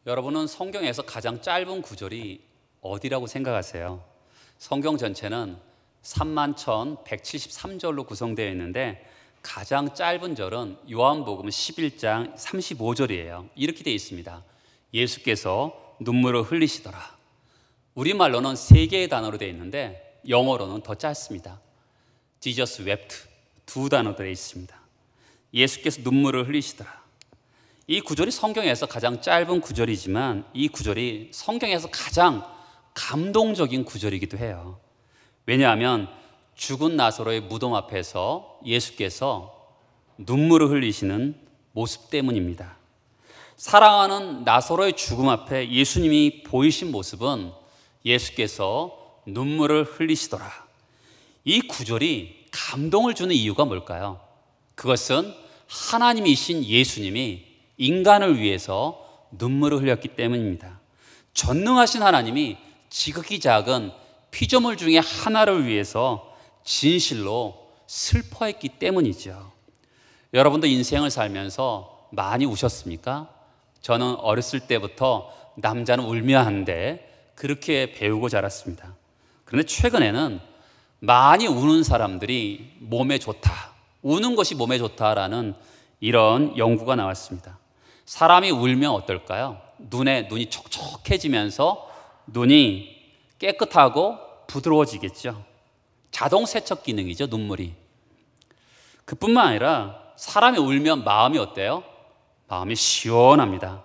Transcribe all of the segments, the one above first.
여러분은 성경에서 가장 짧은 구절이 어디라고 생각하세요? 성경 전체는 31,173절로 구성되어 있는데 가장 짧은 절은 요한복음 11장 35절이에요. 이렇게 되어 있습니다. 예수께서 눈물을 흘리시더라. 우리말로는 3개의 단어로 되어 있는데 영어로는 더 짧습니다. Jesus wept, 2단어 들어 있습니다. 예수께서 눈물을 흘리시더라. 이 구절이 성경에서 가장 짧은 구절이지만 이 구절이 성경에서 가장 감동적인 구절이기도 해요. 왜냐하면 죽은 나사로의 무덤 앞에서 예수께서 눈물을 흘리시는 모습 때문입니다. 사랑하는 나사로의 죽음 앞에 예수님이 보이신 모습은 예수께서 눈물을 흘리시더라. 이 구절이 감동을 주는 이유가 뭘까요? 그것은 하나님이신 예수님이 인간을 위해서 눈물을 흘렸기 때문입니다. 전능하신 하나님이 지극히 작은 피조물 중에 하나를 위해서 진실로 슬퍼했기 때문이죠. 여러분도 인생을 살면서 많이 우셨습니까? 저는 어렸을 때부터 남자는 울면 안 돼, 그렇게 배우고 자랐습니다. 그런데 최근에는 많이 우는 사람들이 몸에 좋다, 우는 것이 몸에 좋다라는 이런 연구가 나왔습니다. 사람이 울면 어떨까요? 눈이 촉촉해지면서 눈이 깨끗하고 부드러워지겠죠. 자동 세척 기능이죠, 눈물이. 그뿐만 아니라 사람이 울면 마음이 어때요? 마음이 시원합니다.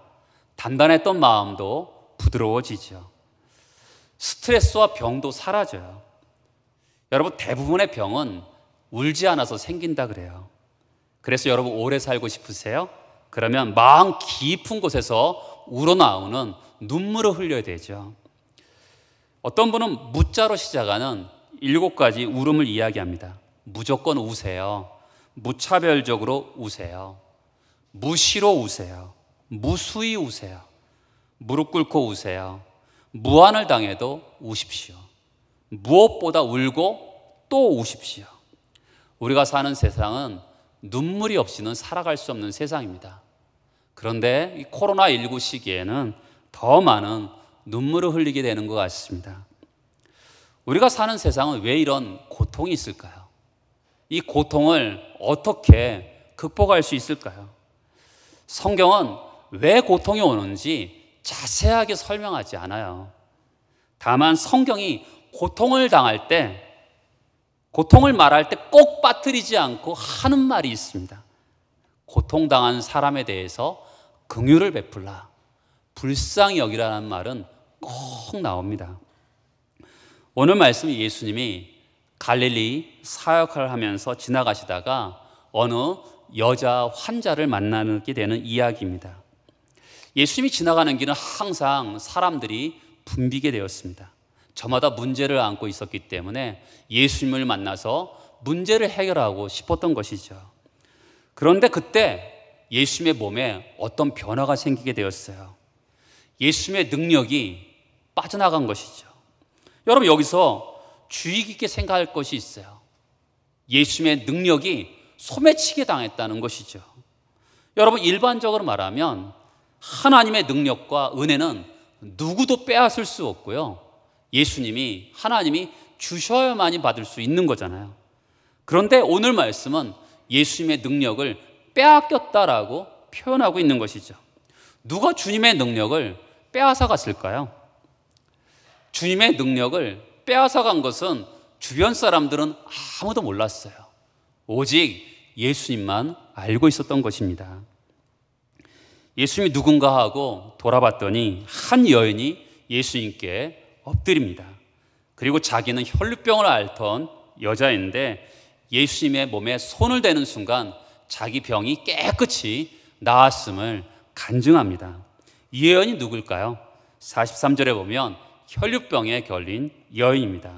단단했던 마음도 부드러워지죠. 스트레스와 병도 사라져요. 여러분, 대부분의 병은 울지 않아서 생긴다 그래요. 그래서 여러분 오래 살고 싶으세요? 그러면 마음 깊은 곳에서 우러나오는 눈물을 흘려야 되죠. 어떤 분은 무자로 시작하는 7가지 울음을 이야기합니다. 무조건 우세요. 무차별적으로 우세요. 무시로 우세요. 무수히 우세요. 무릎 꿇고 우세요. 무한을 당해도 우십시오. 무엇보다 울고 또 우십시오. 우리가 사는 세상은 눈물이 없이는 살아갈 수 없는 세상입니다. 그런데 이 코로나19 시기에는 더 많은 눈물을 흘리게 되는 것 같습니다. 우리가 사는 세상은 왜 이런 고통이 있을까요? 이 고통을 어떻게 극복할 수 있을까요? 성경은 왜 고통이 오는지 자세하게 설명하지 않아요. 다만 성경이 고통을 당할 때, 고통을 말할 때 꼭 빠뜨리지 않고 하는 말이 있습니다. 고통당한 사람에 대해서 긍휼을 베풀라, 불쌍히 여기라는 말은 꼭 나옵니다. 오늘 말씀 예수님이 갈릴리 사역을 하면서 지나가시다가 어느 여자 환자를 만나게 되는 이야기입니다. 예수님이 지나가는 길은 항상 사람들이 붐비게 되었습니다. 저마다 문제를 안고 있었기 때문에 예수님을 만나서 문제를 해결하고 싶었던 것이죠. 그런데 그때 예수님의 몸에 어떤 변화가 생기게 되었어요. 예수님의 능력이 빠져나간 것이죠. 여러분, 여기서 주의 깊게 생각할 것이 있어요. 예수님의 능력이 소매치게 당했다는 것이죠. 여러분, 일반적으로 말하면 하나님의 능력과 은혜는 누구도 빼앗을 수 없고요, 하나님이 주셔야만이 받을 수 있는 거잖아요. 그런데 오늘 말씀은 예수님의 능력을 빼앗겼다라고 표현하고 있는 것이죠. 누가 주님의 능력을 빼앗아 갔을까요? 주님의 능력을 빼앗아 간 것은 주변 사람들은 아무도 몰랐어요. 오직 예수님만 알고 있었던 것입니다. 예수님이 누군가 하고 돌아봤더니 한 여인이 예수님께 엎드립니다. 그리고 자기는 혈루병을 앓던 여자인데 예수님의 몸에 손을 대는 순간 자기 병이 깨끗이 나았음을 간증합니다. 이 여인이 누굴까요? 43절에 보면 혈루병에 걸린 여인입니다.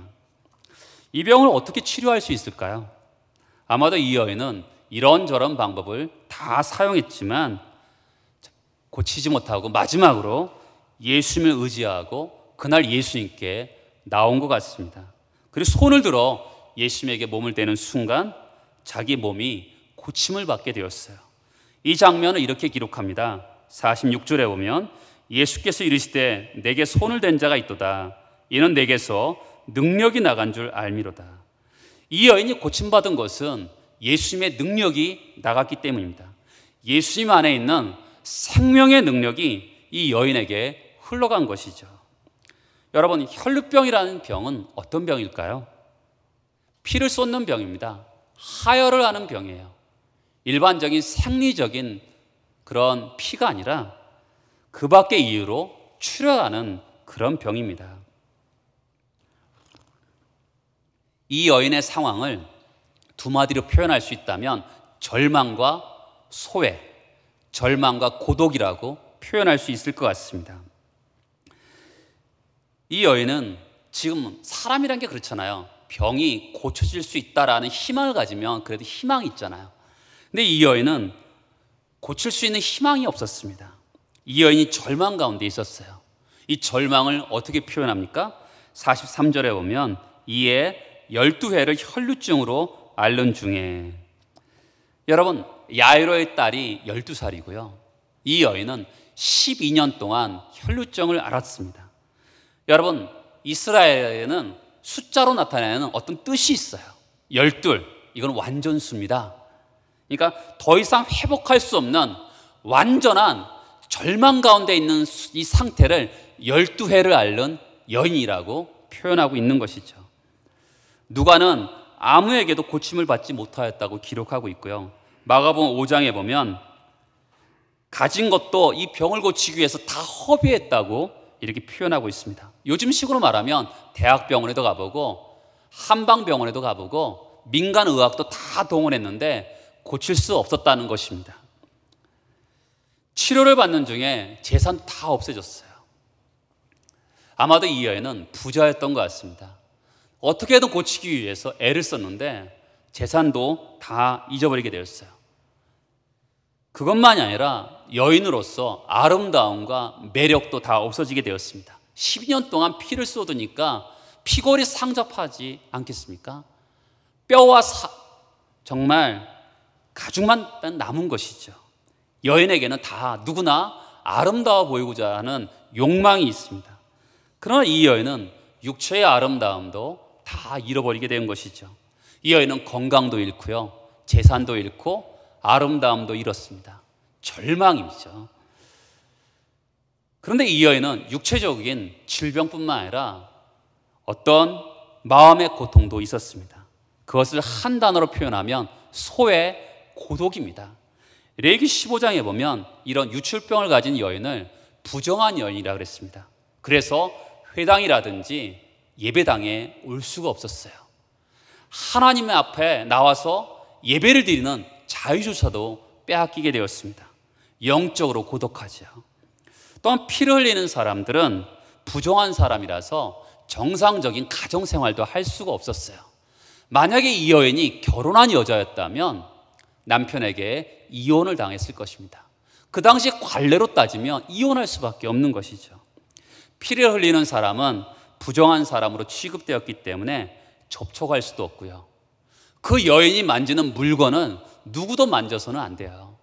이 병을 어떻게 치료할 수 있을까요? 아마도 이 여인은 이런저런 방법을 다 사용했지만 고치지 못하고 마지막으로 예수님을 의지하고 그날 예수님께 나온 것 같습니다. 그리고 손을 들어 예수님에게 몸을 대는 순간 자기 몸이 고침을 받게 되었어요. 이 장면을 이렇게 기록합니다. 46절에 보면 예수께서 이르시되 내게 손을 댄 자가 있도다. 이는 내게서 능력이 나간 줄 알미로다. 이 여인이 고침받은 것은 예수님의 능력이 나갔기 때문입니다. 예수님 안에 있는 생명의 능력이 이 여인에게 흘러간 것이죠. 여러분, 혈루병이라는 병은 어떤 병일까요? 피를 쏟는 병입니다. 하혈을 하는 병이에요. 일반적인 생리적인 그런 피가 아니라 그 밖의 이유로 출혈하는 그런 병입니다. 이 여인의 상황을 두 마디로 표현할 수 있다면 절망과 소외, 절망과 고독이라고 표현할 수 있을 것 같습니다. 이 여인은 지금 사람이란 게 그렇잖아요. 병이 고쳐질 수 있다라는 희망을 가지면 그래도 희망이 있잖아요. 근데 이 여인은 고칠 수 있는 희망이 없었습니다. 이 여인이 절망 가운데 있었어요. 이 절망을 어떻게 표현합니까? 43절에 보면 이에 12회를 혈루증으로 앓는 중에, 여러분, 야이로의 딸이 12살이고요. 이 여인은 12년 동안 혈루증을 앓았습니다. 여러분, 이스라엘에는 숫자로 나타내는 어떤 뜻이 있어요. 12, 이건 완전수입니다. 그러니까 더 이상 회복할 수 없는 완전한 절망 가운데 있는 이 상태를 12회를 앓는 여인이라고 표현하고 있는 것이죠. 누가는 아무에게도 고침을 받지 못하였다고 기록하고 있고요. 마가복음 5장에 보면 가진 것도 이 병을 고치기 위해서 다 허비했다고 이렇게 표현하고 있습니다. 요즘 식으로 말하면 대학병원에도 가보고 한방병원에도 가보고 민간의학도 다 동원했는데 고칠 수 없었다는 것입니다. 치료를 받는 중에 재산 다 없어졌어요. 아마도 이 여인은 부자였던 것 같습니다. 어떻게든 고치기 위해서 애를 썼는데 재산도 다 잊어버리게 되었어요. 그것만이 아니라 여인으로서 아름다움과 매력도 다 없어지게 되었습니다. 12년 동안 피를 쏟으니까 피골이 상접하지 않겠습니까? 뼈와 정말 가죽만 남은 것이죠. 여인에게는 다 누구나 아름다워 보이고자 하는 욕망이 있습니다. 그러나 이 여인은 육체의 아름다움도 다 잃어버리게 된 것이죠. 이 여인은 건강도 잃고요, 재산도 잃고 아름다움도 잃었습니다. 절망이죠. 그런데 이 여인은 육체적인 질병뿐만 아니라 어떤 마음의 고통도 있었습니다. 그것을 한 단어로 표현하면 소외, 고독입니다. 레위기 15장에 보면 이런 유출병을 가진 여인을 부정한 여인이라고 그랬습니다. 그래서 회당이라든지 예배당에 올 수가 없었어요. 하나님의 앞에 나와서 예배를 드리는 자유조차도 빼앗기게 되었습니다. 영적으로 고독하죠. 또한 피를 흘리는 사람들은 부정한 사람이라서 정상적인 가정생활도 할 수가 없었어요. 만약에 이 여인이 결혼한 여자였다면 남편에게 이혼을 당했을 것입니다. 그 당시 관례로 따지면 이혼할 수밖에 없는 것이죠. 피를 흘리는 사람은 부정한 사람으로 취급되었기 때문에 접촉할 수도 없고요. 그 여인이 만지는 물건은 누구도 만져서는 안 돼요.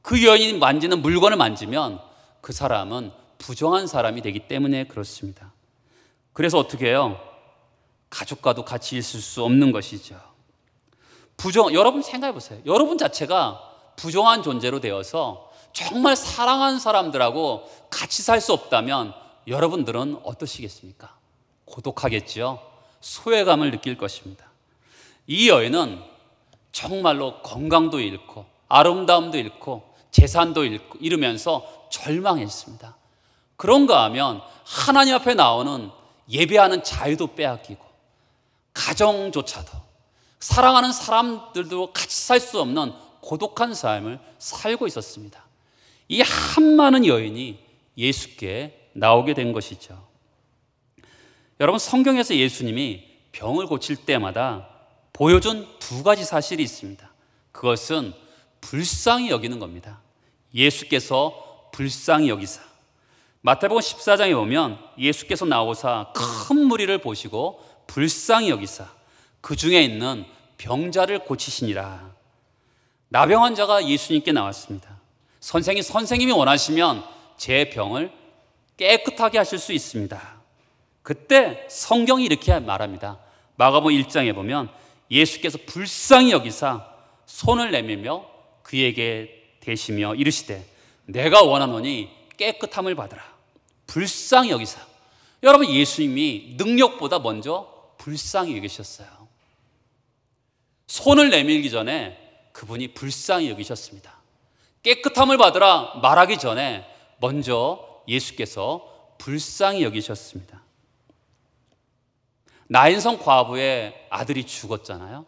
그 여인이 만지는 물건을 만지면 그 사람은 부정한 사람이 되기 때문에 그렇습니다. 그래서 어떻게 해요? 가족과도 같이 있을 수 없는 것이죠. 여러분 생각해 보세요. 여러분 자체가 부정한 존재로 되어서 정말 사랑하는 사람들하고 같이 살 수 없다면 여러분들은 어떠시겠습니까? 고독하겠지요. 소외감을 느낄 것입니다. 이 여인은 정말로 건강도 잃고 아름다움도 잃고 재산도 잃으면서 절망했습니다. 그런가 하면 하나님 앞에 나오는 예배하는 자유도 빼앗기고 가정조차도 사랑하는 사람들도 같이 살 수 없는 고독한 삶을 살고 있었습니다. 이 한많은 여인이 예수께 나오게 된 것이죠. 여러분, 성경에서 예수님이 병을 고칠 때마다 보여준 두 가지 사실이 있습니다. 그것은 불쌍히 여기는 겁니다. 예수께서 불쌍히 여기사, 마태복음 14장에 보면 예수께서 나오사 큰 무리를 보시고 불쌍히 여기사 그 중에 있는 병자를 고치시니라. 나병 환자가 예수님께 나왔습니다. 선생님이 원하시면 제 병을 깨끗하게 하실 수 있습니다. 그때 성경이 이렇게 말합니다. 마가복음 1장에 보면 예수께서 불쌍히 여기사 손을 내밀며 그에게 대시며 이르시되 내가 원하노니 깨끗함을 받으라. 불쌍히 여기사. 여러분, 예수님이 능력보다 먼저 불쌍히 여기셨어요. 손을 내밀기 전에 그분이 불쌍히 여기셨습니다. 깨끗함을 받으라 말하기 전에 먼저 예수께서 불쌍히 여기셨습니다. 나인성 과부의 아들이 죽었잖아요.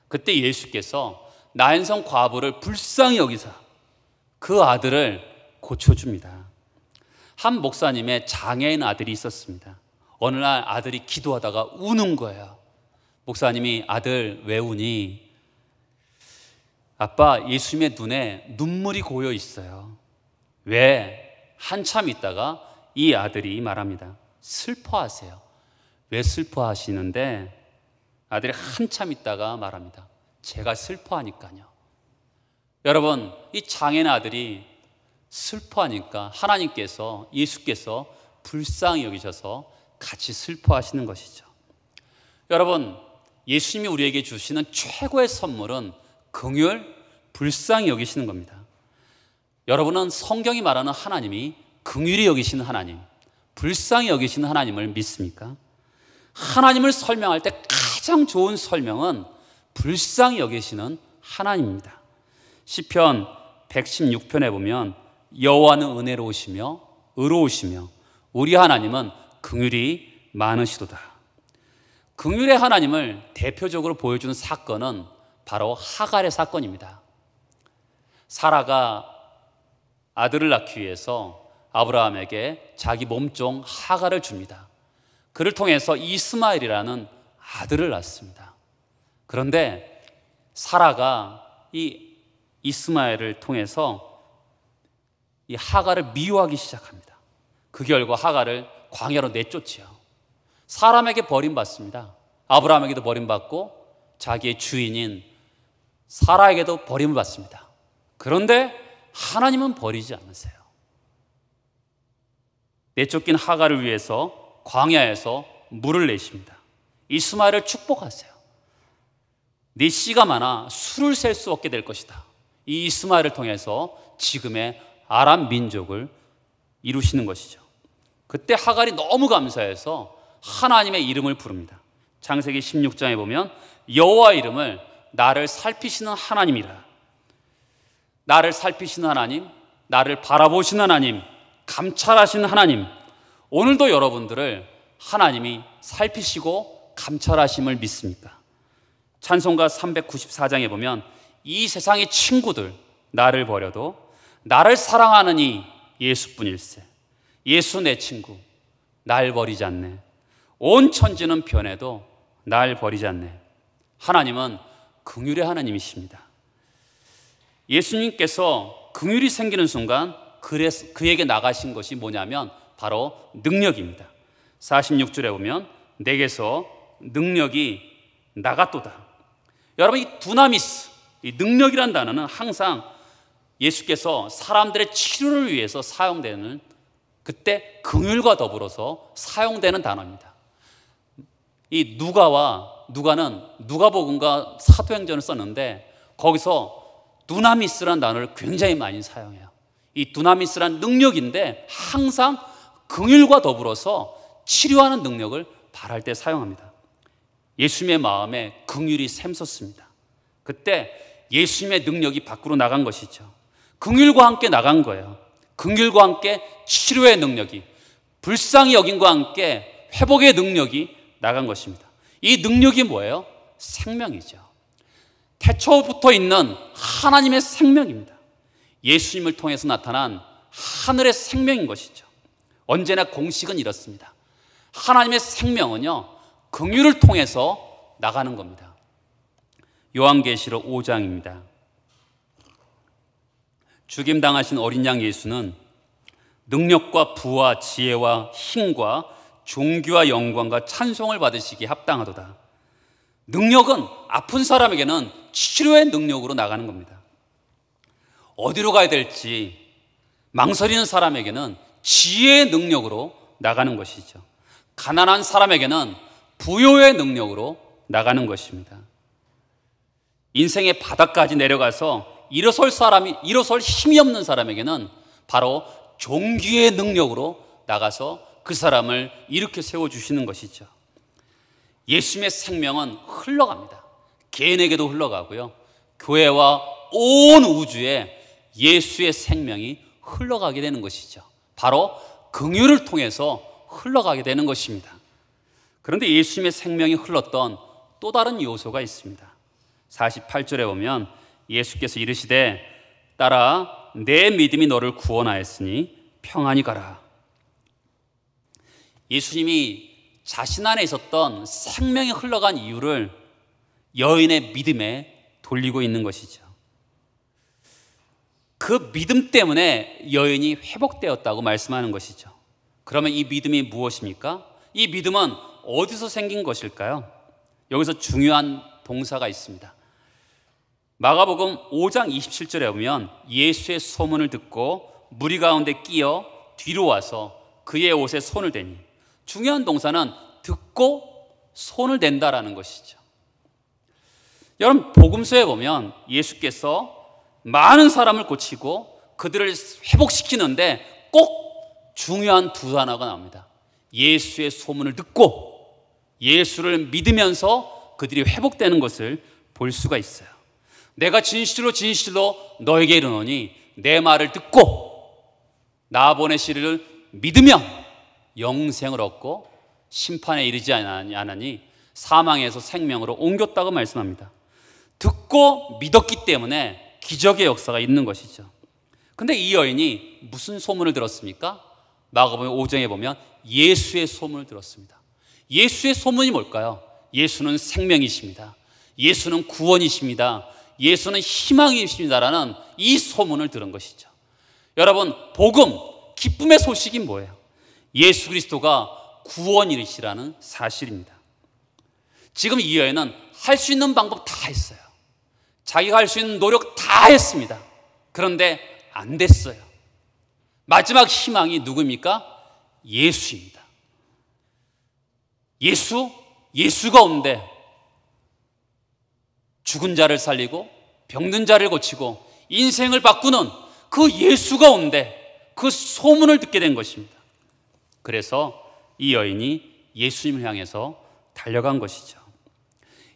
그때 예수께서 나인성 과부를 불쌍히 여기사 그 아들을 고쳐줍니다. 한 목사님의 장애인 아들이 있었습니다. 어느 날 아들이 기도하다가 우는 거예요. 목사님이 아들 왜 우니? 아빠, 예수님의 눈에 눈물이 고여 있어요. 왜? 한참 있다가 이 아들이 말합니다. 슬퍼하세요. 왜 슬퍼하시는데? 아들이 한참 있다가 말합니다. 제가 슬퍼하니까요. 여러분, 이 장애인 아들이 슬퍼하니까 하나님께서, 예수께서 불쌍히 여기셔서 같이 슬퍼하시는 것이죠. 여러분, 예수님이 우리에게 주시는 최고의 선물은 긍휼, 불쌍히 여기시는 겁니다. 여러분은 성경이 말하는 하나님이 긍휼히 여기시는 하나님, 불쌍히 여기시는 하나님을 믿습니까? 하나님을 설명할 때 가장 좋은 설명은 불쌍히 여기시는 하나님입니다. 시편 116편에 보면 여호와는 은혜로우시며 의로우시며 우리 하나님은 긍휼이 많으시도다. 긍휼의 하나님을 대표적으로 보여주는 사건은 바로 하갈의 사건입니다. 사라가 아들을 낳기 위해서 아브라함에게 자기 몸종 하갈을 줍니다. 그를 통해서 이스마엘이라는 아들을 낳습니다. 그런데 사라가 이 이스마엘을 통해서 이 하갈을 미워하기 시작합니다. 그 결과 하갈을 광야로 내쫓지요. 사람에게 버림받습니다. 아브라함에게도 버림받고 자기의 주인인 사라에게도 버림을 받습니다. 그런데 하나님은 버리지 않으세요. 내쫓긴 하갈을 위해서 광야에서 물을 내십니다. 이스마엘을 축복하세요. 네 씨가 많아 수를 셀 수 없게 될 것이다. 이 이스마엘을 통해서 지금의 아람 민족을 이루시는 것이죠. 그때 하갈이 너무 감사해서 하나님의 이름을 부릅니다. 창세기 16장에 보면 여호와 이름을 나를 살피시는 하나님이라. 나를 살피시는 하나님, 나를 바라보시는 하나님, 감찰하시는 하나님. 오늘도 여러분들을 하나님이 살피시고 감찰하심을 믿습니까? 찬송가 394장에 보면 이 세상의 친구들 나를 버려도 나를 사랑하느니 예수뿐일세. 예수 내 친구, 날 버리지 않네. 온 천지는 변해도 날 버리지 않네. 하나님은 긍휼의 하나님이십니다. 예수님께서 긍휼이 생기는 순간 그에게 나가신 것이 뭐냐면 바로 능력입니다. 46절에 보면 내게서 능력이 나갔도다. 여러분, 이 두나미스, 이 능력이란 단어는 항상 예수께서 사람들의 치료를 위해서 사용되는, 그때 긍휼과 더불어서 사용되는 단어입니다. 이 누가는 누가복음과 사도행전을 썼는데 거기서 두나미스라는 단어를 굉장히 많이 사용해요. 이 두나미스란 능력인데 항상 긍휼과 더불어서 치료하는 능력을 바랄 때 사용합니다. 예수님의 마음에 긍휼이 샘솟습니다. 그때 예수님의 능력이 밖으로 나간 것이죠. 긍휼과 함께 나간 거예요. 긍휼과 함께 치료의 능력이, 불쌍히 여김과 함께 회복의 능력이 나간 것입니다. 이 능력이 뭐예요? 생명이죠. 태초부터 있는 하나님의 생명입니다. 예수님을 통해서 나타난 하늘의 생명인 것이죠. 언제나 공식은 이렇습니다. 하나님의 생명은요, 긍휼을 통해서 나가는 겁니다. 요한계시록 5장입니다. 죽임당하신 어린 양 예수는 능력과 부와 지혜와 힘과 존귀와 영광과 찬송을 받으시기에 합당하도다. 능력은 아픈 사람에게는 치료의 능력으로 나가는 겁니다. 어디로 가야 될지 망설이는 사람에게는 지혜의 능력으로 나가는 것이죠. 가난한 사람에게는 부요의 능력으로 나가는 것입니다. 인생의 바닥까지 내려가서 일어설 힘이 없는 사람에게는 바로 종기의 능력으로 나가서 그 사람을 일으켜 세워주시는 것이죠. 예수님의 생명은 흘러갑니다. 개인에게도 흘러가고요, 교회와 온 우주에 예수의 생명이 흘러가게 되는 것이죠. 바로 긍휼을 통해서 흘러가게 되는 것입니다. 그런데 예수님의 생명이 흘렀던 또 다른 요소가 있습니다. 48절에 보면 예수께서 이르시되 딸아 내 믿음이 너를 구원하였으니 평안히 가라. 예수님이 자신 안에 있었던 생명이 흘러간 이유를 여인의 믿음에 돌리고 있는 것이죠. 그 믿음 때문에 여인이 회복되었다고 말씀하는 것이죠. 그러면 이 믿음이 무엇입니까? 이 믿음은 어디서 생긴 것일까요? 여기서 중요한 동사가 있습니다. 마가복음 5장 27절에 보면 예수의 소문을 듣고 무리 가운데 끼어 뒤로 와서 그의 옷에 손을 대니, 중요한 동사는 듣고 손을 댄다라는 것이죠. 여러분, 복음서에 보면 예수께서 많은 사람을 고치고 그들을 회복시키는데 꼭 중요한 두 단어가 나옵니다. 예수의 소문을 듣고 예수를 믿으면서 그들이 회복되는 것을 볼 수가 있어요. 내가 진실로 너에게 이르노니 내 말을 듣고 나 보내시리를 믿으면 영생을 얻고 심판에 이르지 않으니 사망에서 생명으로 옮겼다고 말씀합니다. 듣고 믿었기 때문에 기적의 역사가 있는 것이죠. 근데 이 여인이 무슨 소문을 들었습니까? 마가복음 5장에 보면 예수의 소문을 들었습니다. 예수의 소문이 뭘까요? 예수는 생명이십니다. 예수는 구원이십니다. 예수는 희망이십니다라는 이 소문을 들은 것이죠. 여러분, 복음, 기쁨의 소식이 뭐예요? 예수 그리스도가 구원이시라는 사실입니다. 지금 이 여인은 할 수 있는 방법 다 했어요. 자기가 할 수 있는 노력 다 했습니다. 그런데 안 됐어요. 마지막 희망이 누구입니까? 예수입니다. 예수가 온대. 죽은 자를 살리고 병든 자를 고치고 인생을 바꾸는 그 예수가 온대. 그 소문을 듣게 된 것입니다. 그래서 이 여인이 예수님을 향해서 달려간 것이죠.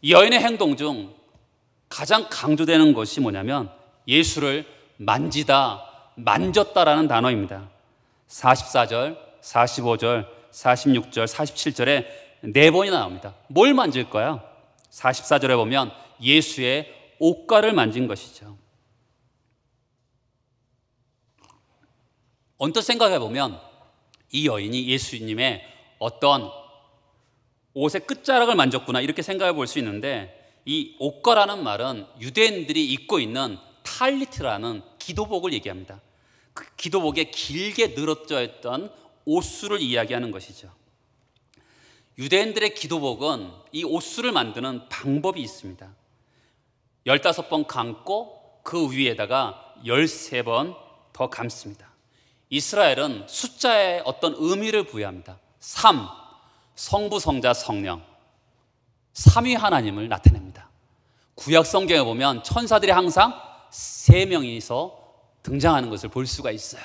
이 여인의 행동 중 가장 강조되는 것이 뭐냐면 예수를 만졌다라는 단어입니다. 44절, 45절, 46절, 47절에 4번이나 나옵니다. 뭘 만질까요? 44절에 보면 예수의 옷가를 만진 것이죠. 언뜻 생각해 보면 이 여인이 예수님의 어떤 옷의 끝자락을 만졌구나 이렇게 생각해 볼 수 있는데, 이 옷가라는 말은 유대인들이 입고 있는 탈리트라는 기도복을 얘기합니다. 그 기도복에 길게 늘어져 있던 옷수를 이야기하는 것이죠. 유대인들의 기도복은 이 옷수를 만드는 방법이 있습니다. 15번 감고 그 위에다가 13번 더 감습니다. 이스라엘은 숫자에 어떤 의미를 부여합니다. 3, 성부, 성자, 성령, 삼위 하나님을 나타냅니다. 구약 성경에 보면 천사들이 항상 3명이서 등장하는 것을 볼 수가 있어요.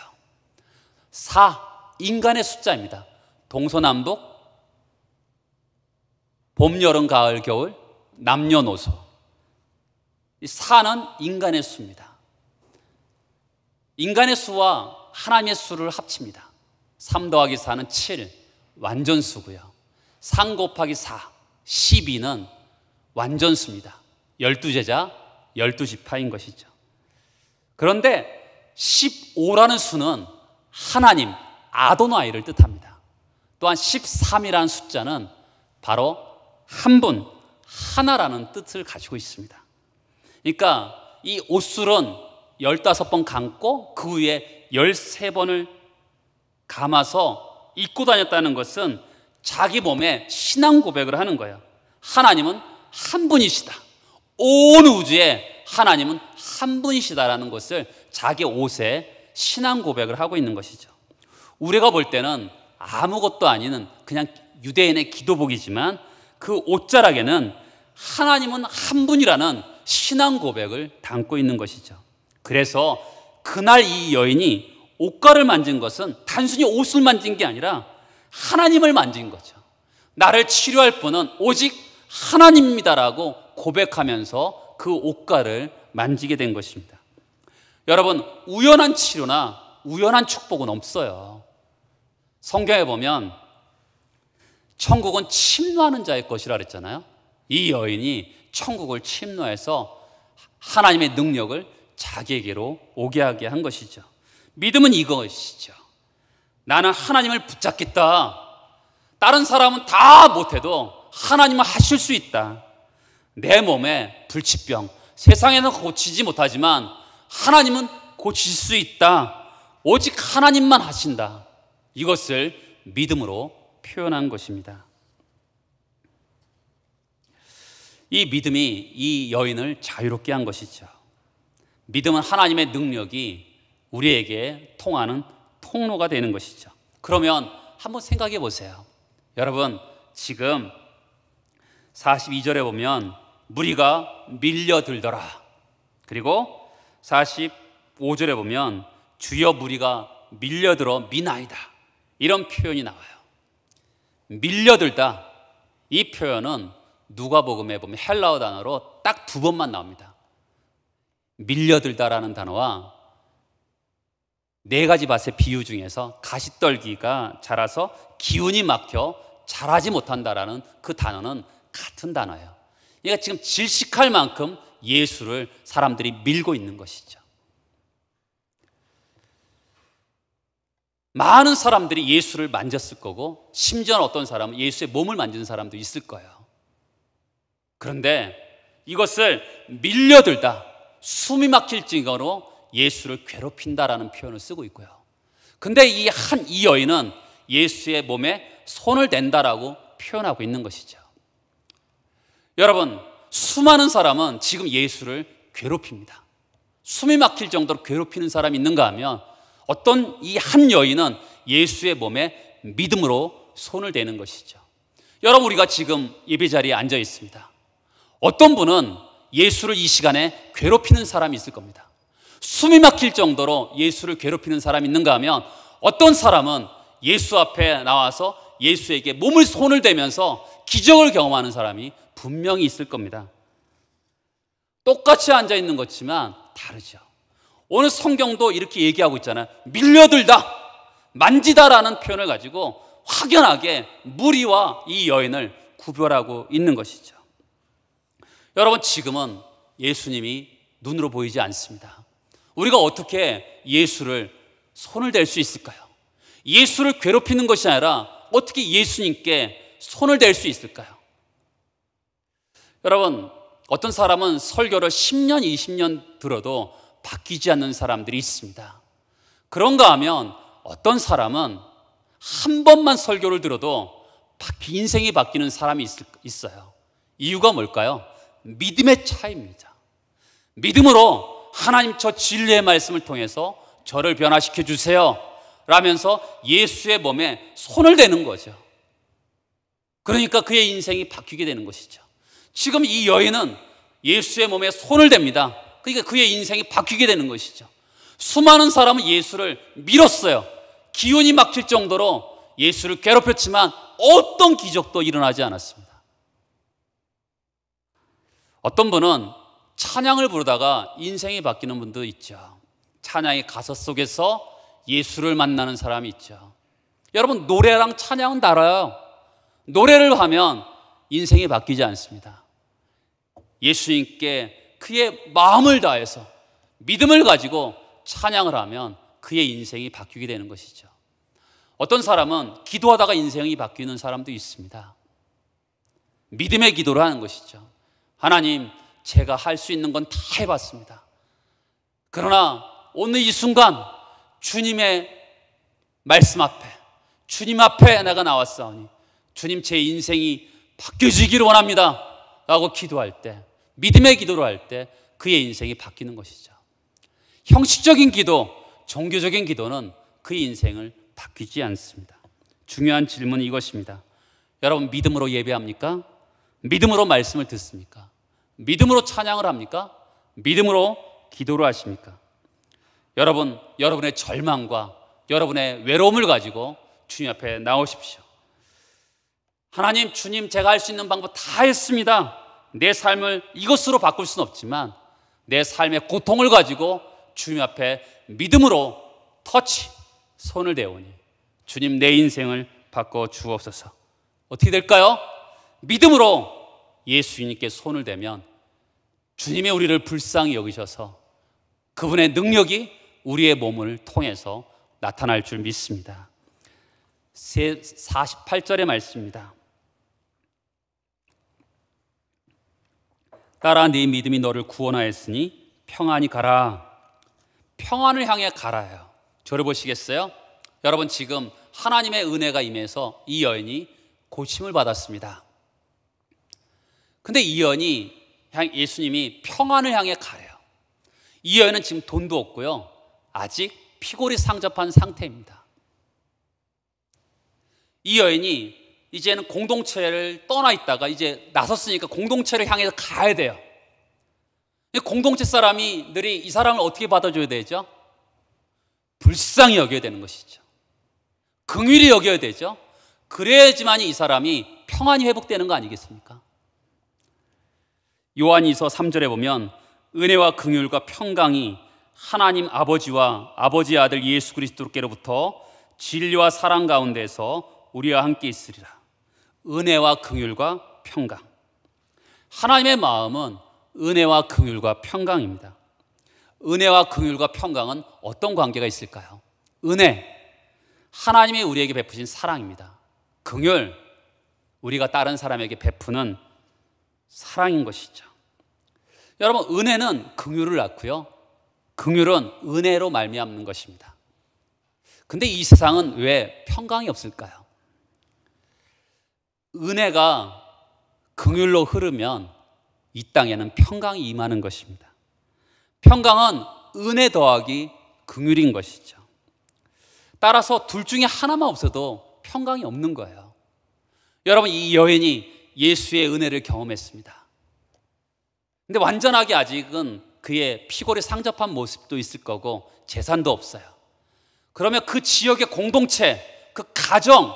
4, 인간의 숫자입니다. 동서남북, 봄, 여름, 가을, 겨울, 남녀노소. 이 4는 인간의 수입니다. 인간의 수와 하나님의 수를 합칩니다. 3 더하기 4는 7, 완전수고요. 3 곱하기 4, 12는 완전수입니다. 12제자, 12지파인 것이죠. 그런데 15라는 수는 하나님, 아도나이를 뜻합니다. 또한 13이라는 숫자는 바로 한 분, 하나라는 뜻을 가지고 있습니다. 그러니까 이 옷술은 15번 감고 그 위에 13번을 감아서 입고 다녔다는 것은 자기 몸에 신앙 고백을 하는 거예요. 하나님은 한 분이시다. 온 우주에 하나님은 한 분이시다라는 것을 자기 옷에 신앙 고백을 하고 있는 것이죠. 우리가 볼 때는 아무것도 아닌 그냥 유대인의 기도복이지만 그 옷자락에는 하나님은 한 분이라는 신앙 고백을 담고 있는 것이죠. 그래서 그날 이 여인이 옷가를 만진 것은 단순히 옷을 만진 게 아니라 하나님을 만진 거죠. 나를 치료할 분은 오직 하나님입니다라고 고백하면서 그 옷가를 만지게 된 것입니다. 여러분, 우연한 치료나 우연한 축복은 없어요. 성경에 보면 천국은 침노하는 자의 것이라 그랬잖아요. 이 여인이 천국을 침노해서 하나님의 능력을 자기에게로 오게 하게 한 것이죠. 믿음은 이것이죠. 나는 하나님을 붙잡겠다. 다른 사람은 다 못해도 하나님은 하실 수 있다. 내 몸에 불치병, 세상에는 고치지 못하지만 하나님은 고칠 수 있다. 오직 하나님만 하신다. 이것을 믿음으로 표현한 것입니다. 이 믿음이 이 여인을 자유롭게 한 것이죠. 믿음은 하나님의 능력이 우리에게 통하는 통로가 되는 것이죠. 그러면 한번 생각해 보세요. 여러분, 지금 42절에 보면 무리가 밀려들더라. 그리고 45절에 보면 주여 무리가 밀려들어 미나이다. 이런 표현이 나와요. 밀려들다. 이 표현은 누가복음에 보면 헬라어 단어로 딱 2번만 나옵니다. 밀려들다라는 단어와 4가지 밭의 비유 중에서 가시떨기가 자라서 기운이 막혀 자라지 못한다라는 그 단어는 같은 단어예요. 그러니까 지금 질식할 만큼 예수를 사람들이 밀고 있는 것이죠. 많은 사람들이 예수를 만졌을 거고 심지어 어떤 사람은 예수의 몸을 만지는 사람도 있을 거예요. 그런데 이것을 밀려들다, 숨이 막힐 정도로 예수를 괴롭힌다라는 표현을 쓰고 있고요. 근데 이 여인은 예수의 몸에 손을 댄다라고 표현하고 있는 것이죠. 여러분, 수많은 사람은 지금 예수를 괴롭힙니다. 숨이 막힐 정도로 괴롭히는 사람이 있는가 하면 어떤 이 한 여인은 예수의 몸에 믿음으로 손을 대는 것이죠. 여러분, 우리가 지금 예배 자리에 앉아 있습니다. 어떤 분은 예수를 이 시간에 괴롭히는 사람이 있을 겁니다. 숨이 막힐 정도로 예수를 괴롭히는 사람이 있는가 하면 어떤 사람은 예수 앞에 나와서 예수에게 몸을 손을 대면서 기적을 경험하는 사람이 분명히 있을 겁니다. 똑같이 앉아 있는 것지만 다르죠. 오늘 성경도 이렇게 얘기하고 있잖아요. 밀려들다, 만지다라는 표현을 가지고 확연하게 무리와 이 여인을 구별하고 있는 것이죠. 여러분, 지금은 예수님이 눈으로 보이지 않습니다. 우리가 어떻게 예수를 손을 댈 수 있을까요? 예수를 괴롭히는 것이 아니라 어떻게 예수님께 손을 댈 수 있을까요? 여러분, 어떤 사람은 설교를 10년, 20년 들어도 바뀌지 않는 사람들이 있습니다. 그런가 하면 어떤 사람은 한 번만 설교를 들어도 인생이 바뀌는 사람이 있어요. 이유가 뭘까요? 믿음의 차이입니다. 믿음으로 하나님, 저 진리의 말씀을 통해서 저를 변화시켜 주세요 라면서 예수의 몸에 손을 대는 거죠. 그러니까 그의 인생이 바뀌게 되는 것이죠. 지금 이 여인은 예수의 몸에 손을 댑니다. 그러니까 그의 인생이 바뀌게 되는 것이죠. 수많은 사람은 예수를 밀었어요. 기운이 막힐 정도로 예수를 괴롭혔지만 어떤 기적도 일어나지 않았습니다. 어떤 분은 찬양을 부르다가 인생이 바뀌는 분도 있죠. 찬양의 가사 속에서 예수를 만나는 사람이 있죠. 여러분, 노래랑 찬양은 달라요. 노래를 하면 인생이 바뀌지 않습니다. 예수님께 그의 마음을 다해서 믿음을 가지고 찬양을 하면 그의 인생이 바뀌게 되는 것이죠. 어떤 사람은 기도하다가 인생이 바뀌는 사람도 있습니다. 믿음의 기도를 하는 것이죠. 하나님, 제가 할 수 있는 건 다 해봤습니다. 그러나 오늘 이 순간 주님의 말씀 앞에, 주님 앞에 내가 나왔사오니 주님, 제 인생이 바뀌어지기를 원합니다 라고 기도할 때, 믿음의 기도를 할 때 그의 인생이 바뀌는 것이죠. 형식적인 기도, 종교적인 기도는 그의 인생을 바뀌지 않습니다. 중요한 질문은 이것입니다. 여러분, 믿음으로 예배합니까? 믿음으로 말씀을 듣습니까? 믿음으로 찬양을 합니까? 믿음으로 기도를 하십니까? 여러분, 여러분의 절망과 여러분의 외로움을 가지고 주님 앞에 나오십시오. 하나님, 주님, 제가 할 수 있는 방법 다 했습니다. 내 삶을 이것으로 바꿀 수는 없지만 내 삶의 고통을 가지고 주님 앞에 믿음으로 손을 대오니 주님, 내 인생을 바꿔 주옵소서. 어떻게 될까요? 믿음으로 예수님께 손을 대면 주님이 우리를 불쌍히 여기셔서 그분의 능력이 우리의 몸을 통해서 나타날 줄 믿습니다. 48절의 말씀입니다. 따라 네 믿음이 너를 구원하였으니 평안히 가라. 평안을 향해 가라요. 저를 보시겠어요? 여러분, 지금 하나님의 은혜가 임해서 이 여인이 고침을 받았습니다. 근데 이 여인이 예수님이 평안을 향해 가래요. 이 여인은 지금 돈도 없고요, 아직 피골이 상접한 상태입니다. 이 여인이 이제는 공동체를 떠나 있다가 이제 나섰으니까 공동체를 향해서 가야 돼요. 공동체 사람들이 이 사람을 어떻게 받아줘야 되죠? 불쌍히 여겨야 되는 것이죠. 긍휼히 여겨야 되죠. 그래야지만 이 사람이 평안이 회복되는 거 아니겠습니까? 요한이서 3절에 보면 은혜와 긍휼과 평강이 하나님 아버지와 아버지의 아들 예수 그리스도께로부터 진리와 사랑 가운데서 우리와 함께 있으리라. 은혜와 긍휼과 평강. 하나님의 마음은 은혜와 긍휼과 평강입니다. 은혜와 긍휼과 평강은 어떤 관계가 있을까요? 은혜, 하나님이 우리에게 베푸신 사랑입니다. 긍휼, 우리가 다른 사람에게 베푸는 사랑인 것이죠. 여러분, 은혜는 긍휼을 낳고요, 긍휼은 은혜로 말미암는 것입니다. 근데 이 세상은 왜 평강이 없을까요? 은혜가 긍휼로 흐르면 이 땅에는 평강이 임하는 것입니다. 평강은 은혜 더하기 긍휼인 것이죠. 따라서 둘 중에 하나만 없어도 평강이 없는 거예요. 여러분, 이 여인이 예수의 은혜를 경험했습니다. 근데 완전하게 아직은 그의 피골이 상접한 모습도 있을 거고 재산도 없어요. 그러면 그 지역의 공동체, 그 가정,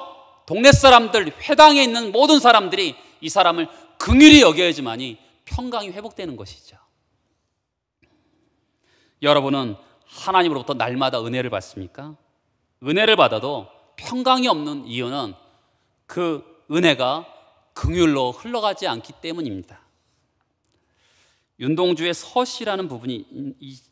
동네 사람들, 회당에 있는 모든 사람들이 이 사람을 긍휼히 여겨야지만이 평강이 회복되는 것이죠. 여러분은 하나님으로부터 날마다 은혜를 받습니까? 은혜를 받아도 평강이 없는 이유는 그 은혜가 긍휼로 흘러가지 않기 때문입니다. 윤동주의 서시라는 부분이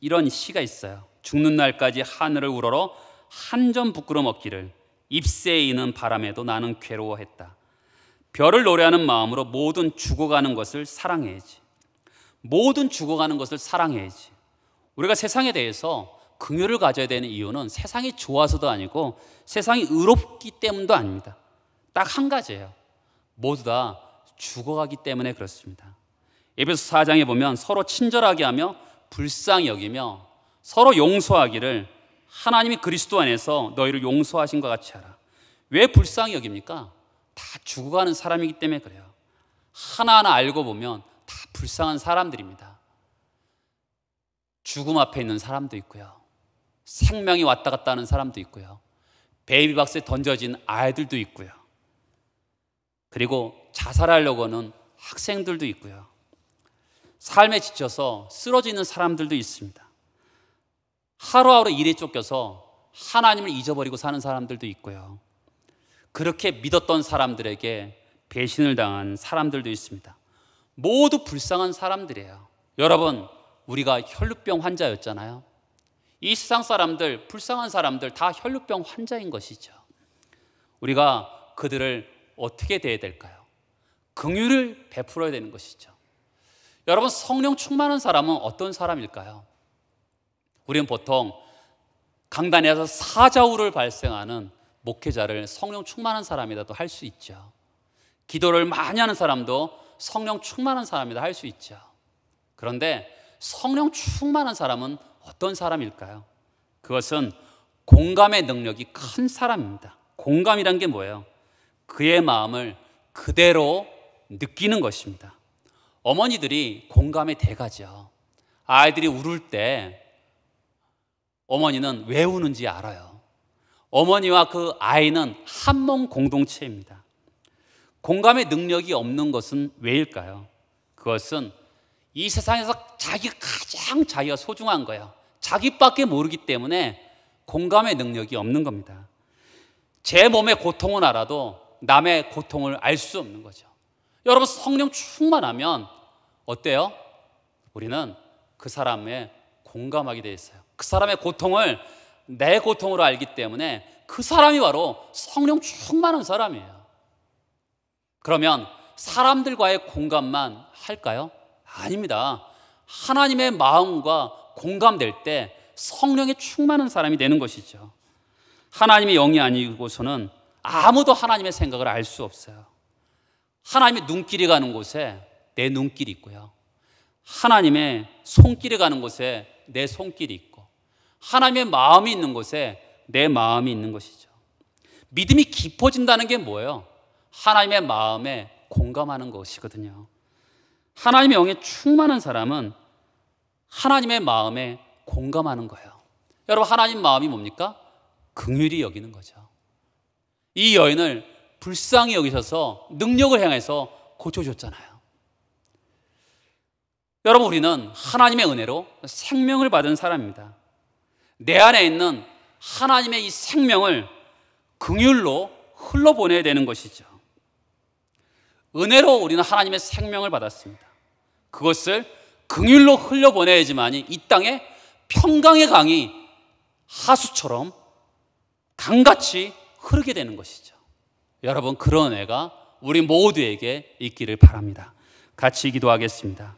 이런 시가 있어요. 죽는 날까지 하늘을 우러러 한 점 부끄러 먹기를 잎새에 이는 바람에도 나는 괴로워했다. 별을 노래하는 마음으로 모든 죽어가는 것을 사랑해야지. 모든 죽어가는 것을 사랑해야지. 우리가 세상에 대해서 긍휼을 가져야 되는 이유는 세상이 좋아서도 아니고 세상이 의롭기 때문도 아닙니다. 딱 한 가지예요. 모두 다 죽어가기 때문에 그렇습니다. 에베소 4장에 보면 서로 친절하게 하며 불쌍히 여기며 서로 용서하기를 하나님이 그리스도 안에서 너희를 용서하신 것 같이 하라. 왜 불쌍히 여깁니까? 다 죽어가는 사람이기 때문에 그래요. 하나하나 알고 보면 다 불쌍한 사람들입니다. 죽음 앞에 있는 사람도 있고요, 생명이 왔다 갔다 하는 사람도 있고요, 베이비박스에 던져진 아이들도 있고요, 그리고 자살하려고 하는 학생들도 있고요, 삶에 지쳐서 쓰러지는 사람들도 있습니다. 하루하루 일에 쫓겨서 하나님을 잊어버리고 사는 사람들도 있고요, 그렇게 믿었던 사람들에게 배신을 당한 사람들도 있습니다. 모두 불쌍한 사람들이에요. 여러분, 우리가 혈루병 환자였잖아요. 이 세상 사람들, 불쌍한 사람들 다 혈루병 환자인 것이죠. 우리가 그들을 어떻게 대해야 될까요? 긍휼을 베풀어야 되는 것이죠. 여러분, 성령 충만한 사람은 어떤 사람일까요? 우리는 보통 강단에서 사자우를 발생하는 목회자를 성령 충만한 사람이라도 할 수 있죠. 기도를 많이 하는 사람도 성령 충만한 사람이다 할 수 있죠. 그런데 성령 충만한 사람은 어떤 사람일까요? 그것은 공감의 능력이 큰 사람입니다. 공감이란 게 뭐예요? 그의 마음을 그대로 느끼는 것입니다. 어머니들이 공감의 대가죠. 아이들이 울을 때 어머니는 왜 우는지 알아요. 어머니와 그 아이는 한 몸 공동체입니다. 공감의 능력이 없는 것은 왜일까요? 그것은 이 세상에서 자기가 소중한 거예요. 자기밖에 모르기 때문에 공감의 능력이 없는 겁니다. 제 몸의 고통은 알아도 남의 고통을 알 수 없는 거죠. 여러분, 성령 충만하면 어때요? 우리는 그 사람에 공감하게 돼 있어요. 그 사람의 고통을 내 고통으로 알기 때문에 그 사람이 바로 성령 충만한 사람이에요. 그러면 사람들과의 공감만 할까요? 아닙니다. 하나님의 마음과 공감될 때 성령에 충만한 사람이 되는 것이죠. 하나님의 영이 아니고서는 아무도 하나님의 생각을 알 수 없어요. 하나님의 눈길이 가는 곳에 내 눈길이 있고요, 하나님의 손길이 가는 곳에 내 손길이 있고, 하나님의 마음이 있는 곳에 내 마음이 있는 것이죠. 믿음이 깊어진다는 게 뭐예요? 하나님의 마음에 공감하는 것이거든요. 하나님의 영에 충만한 사람은 하나님의 마음에 공감하는 거예요. 여러분, 하나님 마음이 뭡니까? 긍휼히 여기는 거죠. 이 여인을 불쌍히 여기셔서 능력을 행해서 고쳐줬잖아요. 여러분, 우리는 하나님의 은혜로 생명을 받은 사람입니다. 내 안에 있는 하나님의 이 생명을 긍휼로 흘러보내야 되는 것이죠. 은혜로 우리는 하나님의 생명을 받았습니다. 그것을 긍휼로 흘려보내야지만이 이 땅에 평강의 강이 하수처럼 강같이 흐르게 되는 것이죠. 여러분, 그런 은혜가 우리 모두에게 있기를 바랍니다. 같이 기도하겠습니다.